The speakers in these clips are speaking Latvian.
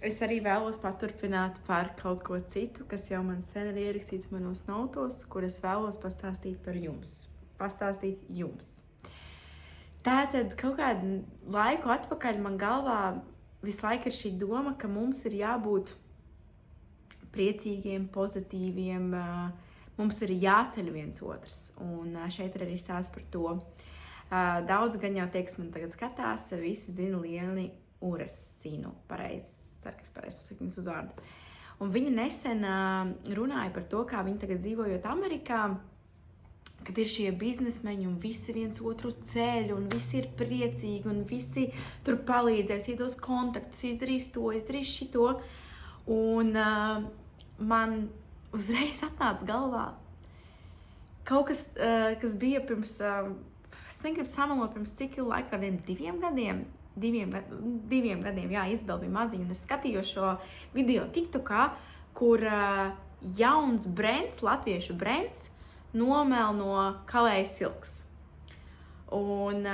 Es arī vēlos paturpināt par kaut ko citu, kas jau man sen ir ierakstīts manos notos, kur es vēlos pastāstīt par jums. Pastāstīt jums. Tātad kaut kādu laiku atpakaļ man galvā visu laiku ir šī doma, ka mums ir jābūt priecīgiem, pozitīviem, mums ir jāceļ viens otrs. Un šeit ir arī stāsts par to. Daudz gan jau teiks, man tagad skatās, visi zina Lieli Uresinu, pareizi. Ceru, ka es pareizi pasaku viņas uzvārdu. Un viņa nesen runāja par to, kā viņa tagad dzīvojot Amerikā, kad ir šie biznesmeņi un visi viens otru ceļ un visi ir priecīgi un visi tur palīdzēs, iedos kontaktus, izdarīs to, izdarīs šito. Un man uzreiz atnāca galvā kaut kas, kas bija pirms, es negribu samalot pirms cik laika, kādiem 2 gadiem. 2 gadiem, jā, Izabela bija maziņa, un es skatījos šo video TikTokā, kur jauns brands, latviešu brands, nomelno Kalējas Silks. Un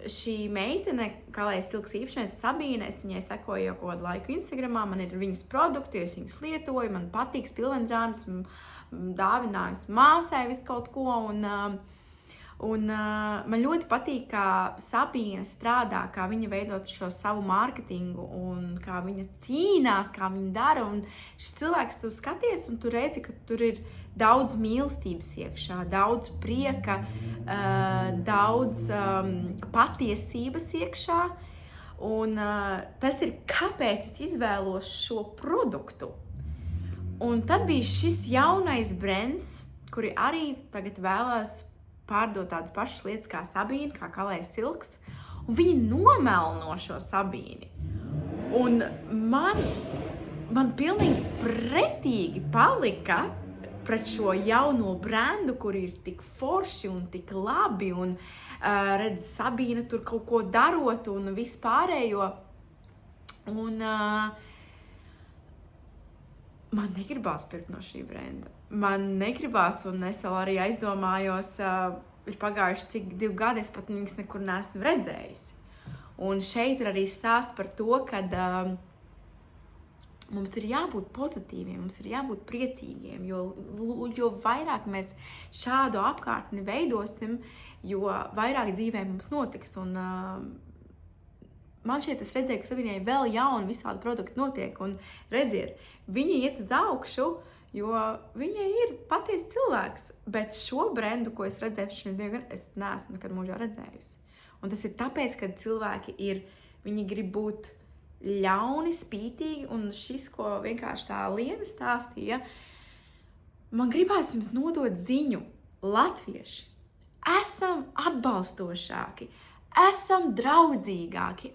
šī meitene, Kalējas Silks īpašniece Sabīne, es viņai sekoju jau kādu laiku Instagramā, man ir viņas produkti, es viņas lietoju, man patīk spilvendrānas, dāvinājusi māsai visu kaut ko, un man ļoti patīk, kā Sabīne strādā, kā viņa veidot šo savu mārketingu un kā viņa cīnās, kā viņa dara. Un šis cilvēks tu skaties un tu redzi, ka tur ir daudz mīlestības iekšā, daudz prieka, daudz patiesības iekšā. Un tas ir, kāpēc es izvēlos šo produktu. Un tad bija šis jaunais brands, kuri arī tagad vēlās pārdot tādas pašas lietas kā Sabīne, kā Kalējas Silks, un viņi nomelno šo Sabīni. Un man pilnīgi pretīgi palika pret šo jauno brandu, kur ir tik forši un tik labi, un redz Sabīne tur kaut ko darot un vispārējo. Un man negribās pirkt no šī brenda. Man negribās, un es vēl arī aizdomājos, ir pagājuši cik 2 gadi, es pat viņas nekur neesmu redzējusi. Un šeit ir arī stāsts par to, ka mums ir jābūt pozitīviem, mums ir jābūt priecīgiem, jo vairāk mēs šādu apkārtni veidosim, jo vairāk dzīvē mums notiks. Un man šeit es redzēju, ka Sabīnei vēl jauni visādi produkti notiek, un redziet, viņa iet uz augšu, jo viņa ir patiesi cilvēks, bet šo brendu, ko es redzēju šiem 2 gadiem, es neesmu nekad mūžā redzējusi. Un tas ir tāpēc, ka cilvēki viņi grib būt ļauni, spītīgi, un šis, ko vienkārši tā Liena stāstīja, man gribās jums nodot ziņu, latvieši, esam atbalstošāki, esam draudzīgāki,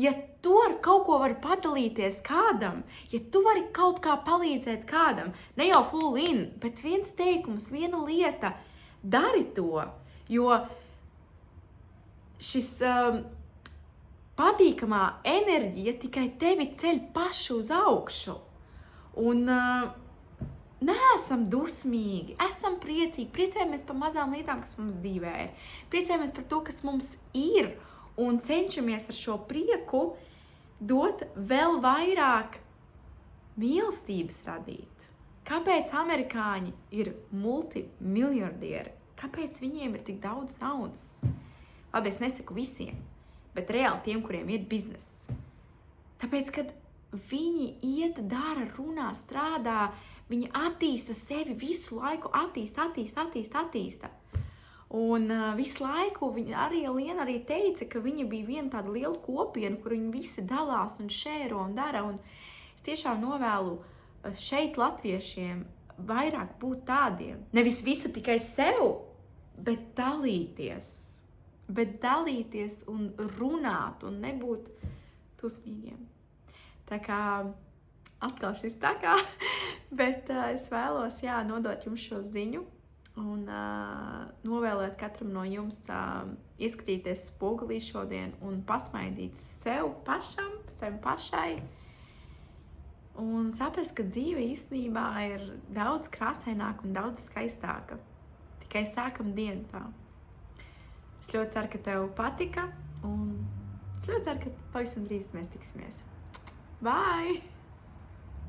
ja tu ar kaut ko vari padalīties kādam, ja tu vari kaut kā palīdzēt kādam, ne jau full in, bet viens teikums, viena lieta, dari to, jo šis patīkamā enerģija tikai tevi ceļ pašu uz augšu. Un neesam dusmīgi, esam priecīgi, priecājamies par mazām lietām, kas mums dzīvē ir. Priecājamies par to, kas mums ir, un cenšamies ar šo prieku dot vēl vairāk mīlestības radīt. Kāpēc amerikāņi ir multimiljardieri? Kāpēc viņiem ir tik daudz naudas? Labi, es nesaku visiem, bet reāli tiem, kuriem ir bizness. Tāpēc, kad viņi iet, dara, runā, strādā, viņi attīsta sevi visu laiku, attīsta. Un visu laiku viņa Liena arī teica, ka viņa bija viena tāda liela kopiena, kur viņi visi dalās un šēro un dara. Un es tiešām novēlu šeit latviešiem vairāk būt tādiem. Nevis visu tikai sev, bet dalīties. Bet dalīties un runāt un nebūt dusmīgiem. Tā kā atkal šis tā kā, bet es vēlos, nodot jums šo ziņu un novēlēt katram no jums ieskatīties spogulī šodien un pasmaidīt sev pašam, sev pašai un saprast, ka dzīve īstenībā ir daudz krāsaināka un daudz skaistāka. Tikai sākam dienu tā. Es ļoti ceru, ka tev patika un es ļoti ceru, ka pavisam drīz mēs tiksimies. Bye!